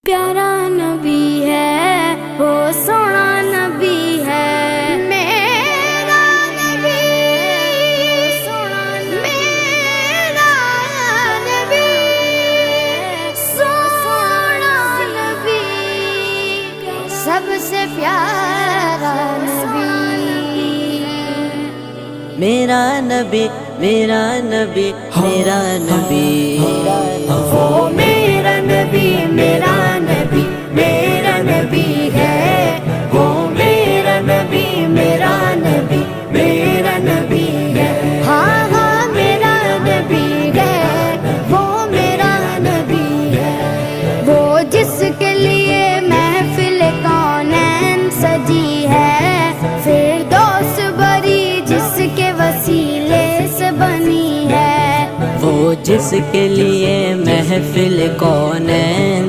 प्यारा नबी है वो सोना नबी है मेरा नबी सोना मेरा नबी सोना नबी सबसे प्यारा नबी मेरा नबी मेरा नबी मेरा नबी वो मेरा नबी मेरा नबी मेरा नबी है वो मेरा नबी मेरा नबी मेरा नबी है हाँ हाँ मेरा नबी है वो मेरा नबी है वो जिसके लिए महफिल कौनैन सजी है फिरदौस बरी जिसके वसीले से बनी है वो जिसके लिए महफिल कौन है।